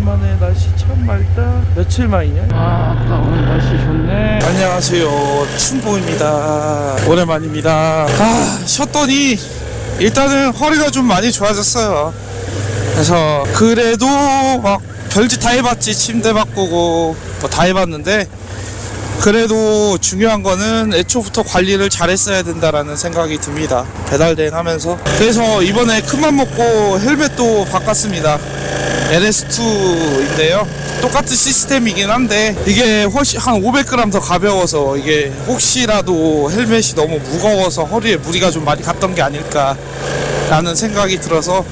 오랜만에 날씨 참 맑다. 며칠 만이냐? 오늘 날씨 좋네. 안녕하세요, 춘봉입니다. 오랜만입니다. 쉬었더니 일단은 허리가 좀 많이 좋아졌어요. 그래서 그래도 막 별짓 다 해봤지. 침대 바꾸고 뭐 다 해봤는데 그래도 중요한 거는 애초부터 관리를 잘했어야 된다라는 생각이 듭니다. 배달대행 하면서. 그래서 이번에 큰맘 먹고 헬멧도 바꿨습니다. LS2인데요. 똑같은 시스템이긴 한데 이게 훨씬 한 500g 더 가벼워서 이게 혹시라도 헬멧이 너무 무거워서 허리에 무리가 좀 많이 갔던 게 아닐까 라는 생각이 들어서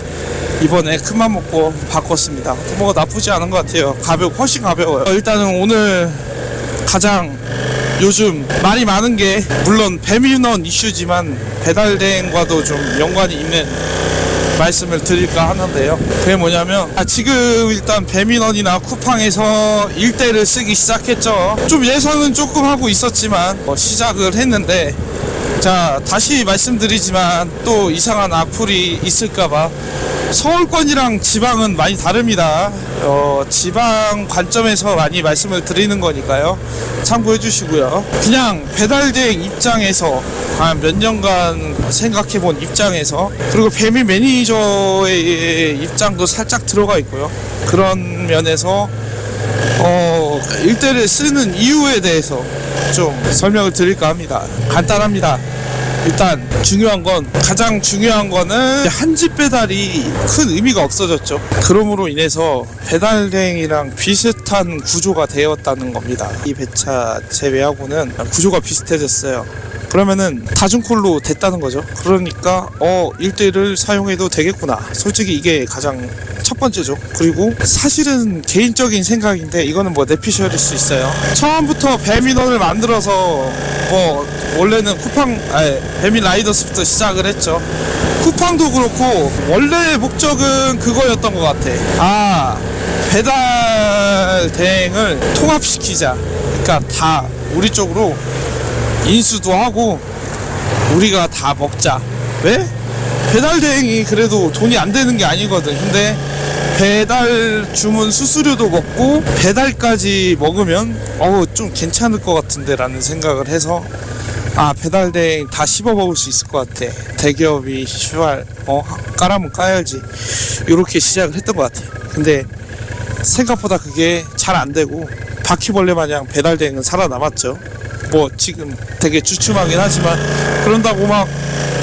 이번에 큰맘 먹고 바꿨습니다. 뭐가 나쁘지 않은 것 같아요. 훨씬 가벼워요. 일단은 오늘 가장 요즘 말이 많은 게 물론 배민원 이슈지만 배달대행과도 좀 연관이 있는 말씀을 드릴까 하는데요. 그게 뭐냐면 지금 일단 배민원이나 쿠팡에서 일대를 쓰기 시작했죠. 좀 예상은 조금 하고 있었지만 시작을 했는데, 자 다시 말씀드리지만 또 이상한 악플이 있을까봐 서울권이랑 지방은 많이 다릅니다. 지방 관점에서 많이 말씀을 드리는 거니까요. 참고해 주시고요. 그냥 배달대행 입장에서 몇 년간 생각해 본 입장에서, 그리고 배민 매니저의 입장도 살짝 들어가 있고요. 그런 면에서 일대를 쓰는 이유에 대해서 좀 설명을 드릴까 합니다. 간단합니다. 일단 가장 중요한 거는 한 집 배달이 큰 의미가 없어졌죠. 그러므로 인해서 배달대행이랑 비슷한 구조가 되었다는 겁니다. 이 배차 제외하고는 구조가 비슷해졌어요. 그러면은 다중콜로 됐다는 거죠. 그러니까 1대1을 사용해도 되겠구나. 솔직히 이게 가장 첫 번째죠. 그리고 사실은 개인적인 생각인데 이거는 뭐 내피셜일 수 있어요. 처음부터 배민원을 만들어서 원래는 배민 라이더스부터 시작을 했죠. 쿠팡도 그렇고 원래 목적은 그거였던 것 같아. 배달 대행을 통합시키자. 그러니까 다 우리 쪽으로 인수도 하고 우리가 다 먹자. 왜? 배달 대행이 그래도 돈이 안 되는 게 아니거든. 근데 배달 주문 수수료도 먹고 배달까지 먹으면 좀 괜찮을 것 같은데 라는 생각을 해서 배달 대행 다 씹어 먹을 수 있을 것 같아. 대기업이 까라면 까야지. 이렇게 시작을 했던 것 같아. 근데 생각보다 그게 잘 안 되고 바퀴벌레 마냥 배달 대행은 살아남았죠. 지금 되게 주춤하긴 하지만 그런다고 막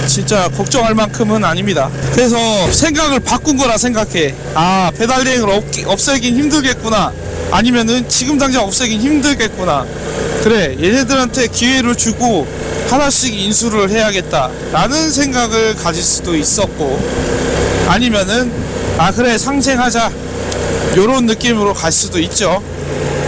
진짜 걱정할 만큼은 아닙니다. 그래서 생각을 바꾼 거라 생각해. 배달 대행을 없애긴 힘들겠구나. 아니면은 지금 당장 없애긴 힘들겠구나. 그래, 얘네들한테 기회를 주고 하나씩 인수를 해야겠다 라는 생각을 가질 수도 있었고, 아니면은 그래 상생하자 요런 느낌으로 갈 수도 있죠.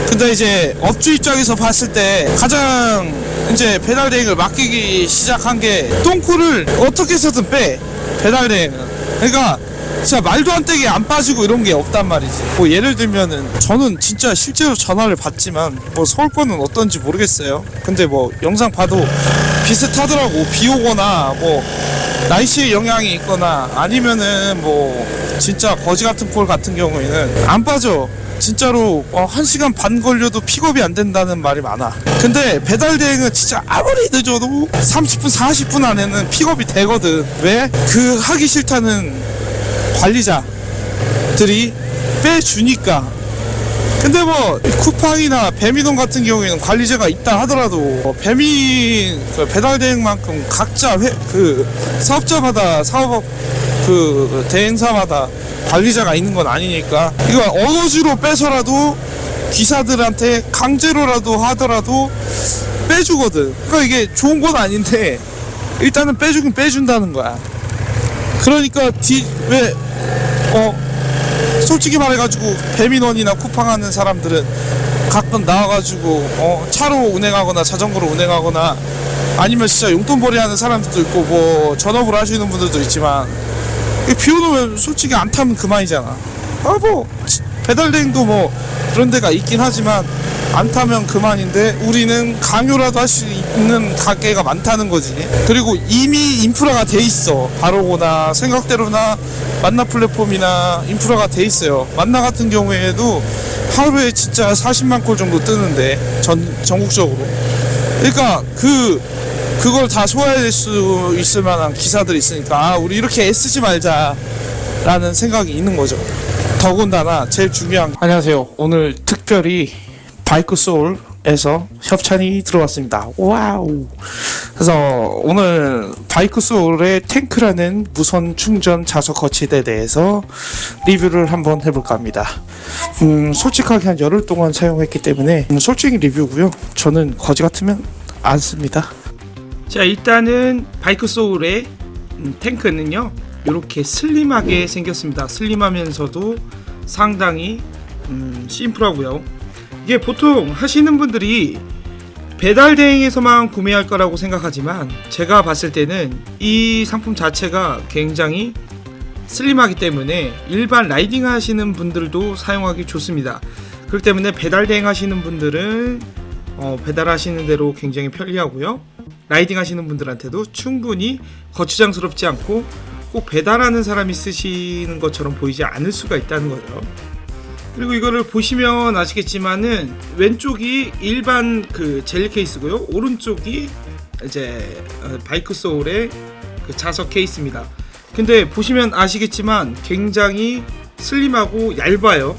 근데 이제 업주 입장에서 봤을 때 가장 이제 배달 대행을 맡기기 시작한 게 똥코를 어떻게 해서든 빼. 배달 대행은 그러니까 진짜 말도 안 되게 안 빠지고 이런 게 없단 말이지. 예를 들면은 저는 진짜 실제로 전화를 받지만 서울권은 어떤지 모르겠어요. 근데 영상 봐도 비슷하더라고. 비 오거나 날씨의 영향이 있거나 아니면은 진짜 거지 같은 콜 같은 경우에는 안 빠져. 진짜로 1시간 반 걸려도 픽업이 안 된다는 말이 많아. 근데 배달 대행은 진짜 아무리 늦어도 30분 40분 안에는 픽업이 되거든. 왜? 그 하기 싫다는 관리자들이 빼주니까. 근데 쿠팡이나 배민원 같은 경우에는 관리자가 있다 하더라도 배달 대행만큼 각자 사업자마다 대행사마다 관리자가 있는 건 아니니까 이거 어거지로 빼서라도 기사들한테 강제로라도 하더라도 빼주거든. 그러니까 이게 좋은 건 아닌데 일단은 빼주긴 빼준다는 거야. 그러니까 솔직히 말해가지고 배민원이나 쿠팡 하는 사람들은 가끔 나와가지고 차로 운행하거나 자전거로 운행하거나 아니면 진짜 용돈벌이 하는 사람들도 있고 전업으로 하시는 분들도 있지만 비 오면 솔직히 안 타면 그만이잖아. 배달대행도 그런 데가 있긴 하지만 안 타면 그만인데 우리는 강요라도 할 수 있는 가게가 많다는 거지. 그리고 이미 인프라가 돼 있어. 바로거나 생각대로나 만나 플랫폼이나 인프라가 돼 있어요. 만나 같은 경우에도 하루에 진짜 40만 콜 정도 뜨는데 전국적으로. 그러니까 그걸 다 소화해낼 수 있을 만한 기사들이 있으니까 우리 이렇게 애쓰지 말자라는 생각이 있는 거죠. 더군다나 제일 중요한 안녕하세요. 오늘 특별히 바이크 소울에서 협찬이 들어왔습니다. 와우. 그래서 오늘 바이크 소울의 탱크라는 무선 충전 자석 거치대에 대해서 리뷰를 한번 해볼까 합니다. 솔직하게 한 열흘 동안 사용했기 때문에 솔직히 리뷰고요. 저는 거지 같으면 안 씁니다. 자, 일단은 바이크 소울의 탱크는요 이렇게 슬림하게 생겼습니다. 슬림하면서도 상당히 심플하고요. 이게 보통 하시는 분들이 배달 대행에서만 구매할 거라고 생각하지만 제가 봤을 때는 이 상품 자체가 굉장히 슬림하기 때문에 일반 라이딩 하시는 분들도 사용하기 좋습니다. 그렇기 때문에 배달 대행 하시는 분들은 배달하시는 대로 굉장히 편리하고요. 라이딩 하시는 분들한테도 충분히 거추장스럽지 않고 꼭 배달하는 사람이 쓰시는 것처럼 보이지 않을 수가 있다는 거죠. 그리고 이거를 보시면 아시겠지만은 왼쪽이 일반 그 젤리 케이스고요. 오른쪽이 이제 바이크 소울의 그 자석 케이스입니다. 근데 보시면 아시겠지만 굉장히 슬림하고 얇아요.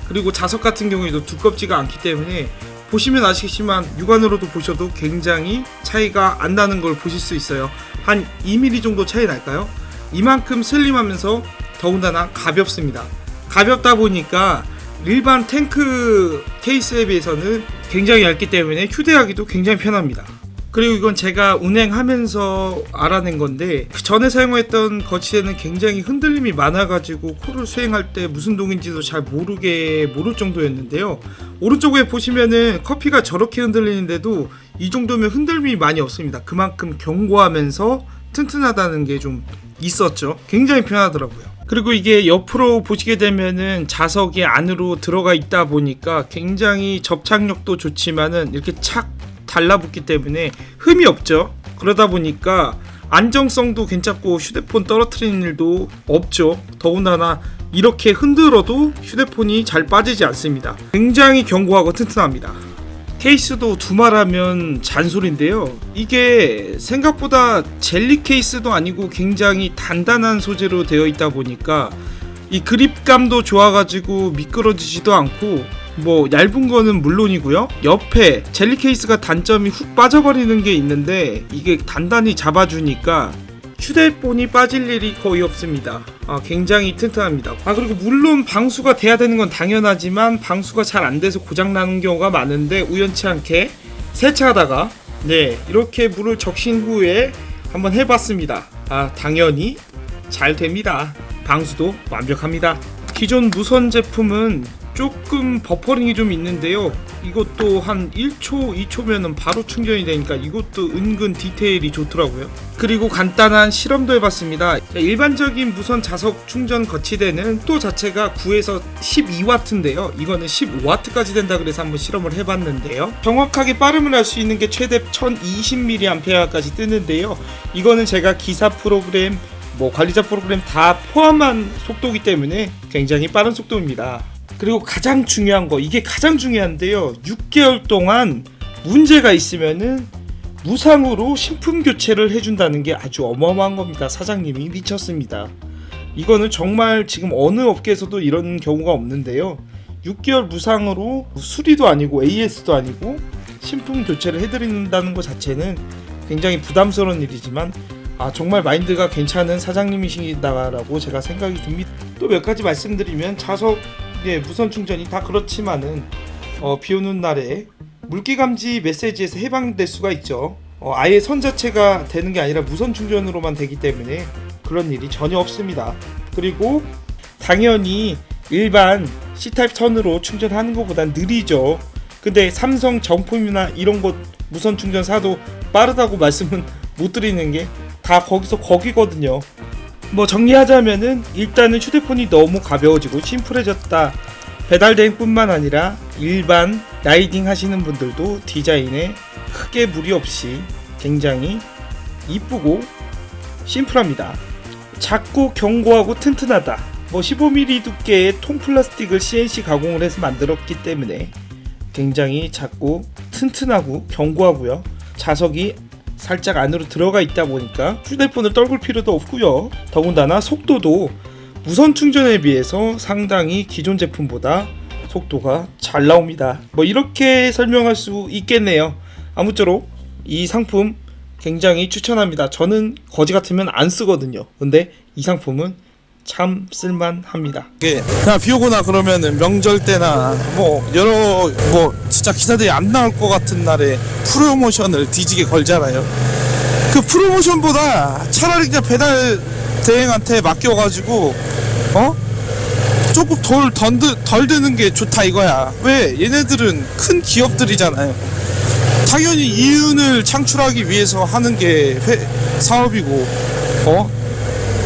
그리고 자석 같은 경우에도 두껍지가 않기 때문에 보시면 아시겠지만 육안으로도 보셔도 굉장히 차이가 안 나는 걸 보실 수 있어요. 한 2mm 정도 차이 날까요? 이만큼 슬림하면서 더군다나 가볍습니다. 가볍다 보니까 일반 탱크 케이스에 비해서는 굉장히 얇기 때문에 휴대하기도 굉장히 편합니다. 그리고 이건 제가 운행하면서 알아낸 건데 전에 사용했던 거치대는 굉장히 흔들림이 많아가지고 코를 수행할 때 무슨 동인지도 잘 모를 정도였는데요. 오른쪽에 보시면은 커피가 저렇게 흔들리는데도 이 정도면 흔들림이 많이 없습니다. 그만큼 견고하면서 튼튼하다는 게 좀 있었죠. 굉장히 편하더라고요. 그리고 이게 옆으로 보시게 되면은 자석이 안으로 들어가 있다 보니까 굉장히 접착력도 좋지만은 이렇게 착 달라붙기 때문에 흠이 없죠. 그러다 보니까 안정성도 괜찮고 휴대폰 떨어뜨리는 일도 없죠. 더군다나 이렇게 흔들어도 휴대폰이 잘 빠지지 않습니다. 굉장히 견고하고 튼튼합니다. 케이스도 두말하면 잔소리인데요. 이게 생각보다 젤리 케이스도 아니고 굉장히 단단한 소재로 되어 있다 보니까 이 그립감도 좋아가지고 미끄러지지도 않고 뭐 얇은 거는 물론이고요. 옆에 젤리 케이스가 단점이 훅 빠져버리는 게 있는데 이게 단단히 잡아주니까 휴대폰이 빠질 일이 거의 없습니다. 굉장히 튼튼합니다. 그리고 물론 방수가 돼야 되는 건 당연하지만 방수가 잘 안 돼서 고장나는 경우가 많은데 우연치 않게 세차하다가 이렇게 물을 적신 후에 한번 해봤습니다. 당연히 잘 됩니다. 방수도 완벽합니다. 기존 무선 제품은 조금 버퍼링이 좀 있는데요. 이것도 한 1초, 2초면은 바로 충전이 되니까 이것도 은근 디테일이 좋더라고요. 그리고 간단한 실험도 해봤습니다. 일반적인 무선 자석 충전 거치대는 또 자체가 9에서 12W인데요. 이거는 15W까지 된다 그래서 한번 실험을 해봤는데요. 정확하게 빠름을 할 수 있는 게 최대 1020mAh까지 뜨는데요. 이거는 제가 기사 프로그램, 관리자 프로그램 다 포함한 속도이기 때문에 굉장히 빠른 속도입니다. 그리고 가장 중요한 거, 이게 가장 중요한데요. 6개월 동안 문제가 있으면은 무상으로 신품 교체를 해준다는 게 아주 어마어마한 겁니다. 사장님이 미쳤습니다. 이거는 정말 지금 어느 업계에서도 이런 경우가 없는데요. 6개월 무상으로 수리도 아니고 AS도 아니고 신품 교체를 해드린다는 것 자체는 굉장히 부담스러운 일이지만 정말 마인드가 괜찮은 사장님이시다라고 제가 생각이 듭니다. 또 몇 가지 말씀드리면 자석 무선 충전이 다 그렇지만은 비 오는 날에 물기 감지 메시지에서 해방될 수가 있죠. 아예 선 자체가 되는 게 아니라 무선 충전으로만 되기 때문에 그런 일이 전혀 없습니다. 그리고 당연히 일반 C타입 턴으로 충전하는 것보단 느리죠. 근데 삼성 정품이나 이런 것 무선 충전 사도 빠르다고 말씀은 못 드리는 게 다 거기서 거기거든요. 정리하자면은 일단은 휴대폰이 너무 가벼워지고 심플해졌다. 배달 대행뿐만 아니라 일반 라이딩 하시는 분들도 디자인에 크게 무리 없이 굉장히 이쁘고 심플합니다. 작고 견고하고 튼튼하다. 15mm 두께의 통 플라스틱을 CNC 가공을 해서 만들었기 때문에 굉장히 작고 튼튼하고 견고하고요. 자석이 살짝 안으로 들어가 있다 보니까 휴대폰을 떨굴 필요도 없고요. 더군다나 속도도 무선 충전에 비해서 상당히 기존 제품보다 속도가 잘 나옵니다. 이렇게 설명할 수 있겠네요. 아무쪼록 이 상품 굉장히 추천합니다. 저는 거지 같으면 안 쓰거든요. 근데 이 상품은 참 쓸만합니다. 그냥 비 오거나 그러면은 명절 때나 진짜 기사들이 안 나올 것 같은 날에 프로모션을 뒤지게 걸잖아요. 그 프로모션보다 차라리 그냥 배달 대행한테 맡겨가지고 조금 덜 드는 게 좋다 이거야. 왜? 얘네들은 큰 기업들이잖아요. 당연히 이윤을 창출하기 위해서 하는 게 사업이고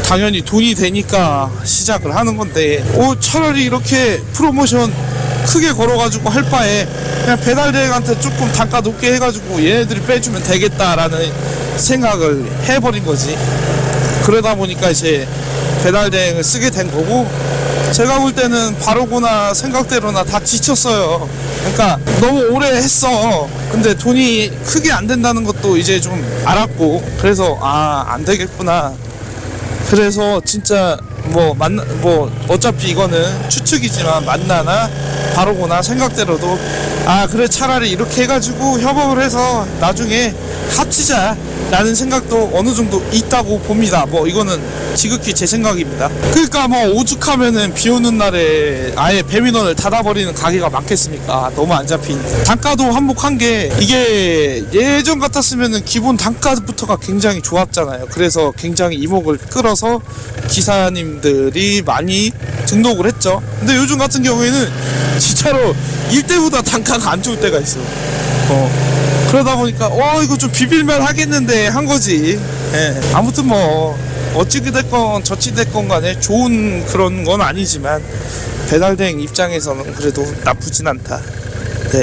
당연히 돈이 되니까 시작을 하는 건데 차라리 이렇게 프로모션 크게 걸어가지고 할 바에 그냥 배달 대행한테 조금 단가 높게 해가지고 얘네들이 빼주면 되겠다라는 생각을 해버린 거지. 그러다 보니까 이제 배달 대행을 쓰게 된 거고, 제가 볼 때는 바로구나 생각대로나 다 지쳤어요. 그러니까 너무 오래 했어. 근데 돈이 크게 안 된다는 것도 이제 좀 알았고, 그래서 안 되겠구나. 그래서 진짜 어차피 이거는 추측이지만 만나나 바로구나 생각대로도 그래 차라리 이렇게 해가지고 협업을 해서 나중에 합치자 라는 생각도 어느 정도 있다고 봅니다. 이거는 지극히 제 생각입니다. 그러니까 오죽하면은 비 오는 날에 아예 배민원을 닫아버리는 가게가 많겠습니까? 너무 안 잡히니. 단가도 한몫한 게, 이게 예전 같았으면은 기본 단가부터가 굉장히 좋았잖아요. 그래서 굉장히 이목을 끌어서 기사님들이 많이 등록을 했죠. 근데 요즘 같은 경우에는 진짜로 일대보다 단가가 안 좋을 때가 있어. 그러다 보니까 이거 좀 비빌만 하겠는데 한 거지. 아무튼 어찌게 됐건 저찌 됐건 간에 좋은 그런 건 아니지만 배달대행 입장에서는 그래도 나쁘진 않다.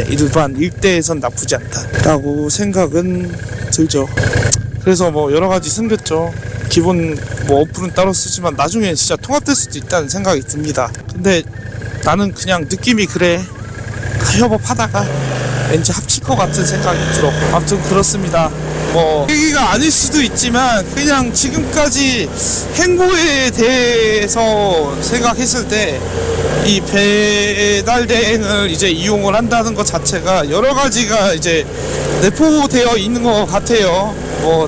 일반 일대에선 나쁘지 않다라고 생각은 들죠. 그래서 여러 가지 생겼죠. 기본 어플은 따로 쓰지만 나중에 진짜 통합될 수도 있다는 생각이 듭니다. 근데 나는 그냥 느낌이 그래. 협업하다가 왠지 합칠 것 같은 생각이 들어. 아무튼 그렇습니다. 얘기가 아닐 수도 있지만 그냥 지금까지 행보에 대해서 생각했을 때 이 배달 대행을 이제 이용을 한다는 것 자체가 여러 가지가 이제 내포되어 있는 것 같아요.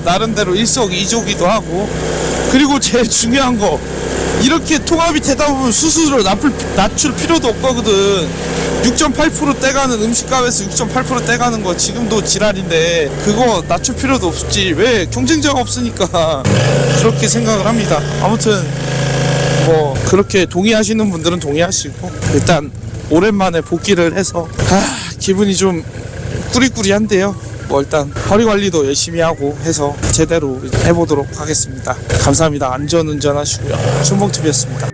나름대로 일석이조기도 하고, 그리고 제일 중요한 거, 이렇게 통합이 되다 보면 수수료를 낮출 필요도 없거든. 6.8% 떼가는 음식값에서 6.8% 떼가는 거 지금도 지랄인데 그거 낮출 필요도 없지. 왜? 경쟁자가 없으니까. 그렇게 생각을 합니다. 아무튼 그렇게 동의하시는 분들은 동의하시고, 일단 오랜만에 복귀를 해서 기분이 좀 꾸리꾸리한데요. 일단 허리 관리도 열심히 하고 해서 제대로 해보도록 하겠습니다. 감사합니다. 안전운전 하시고요. 춘봉TV였습니다.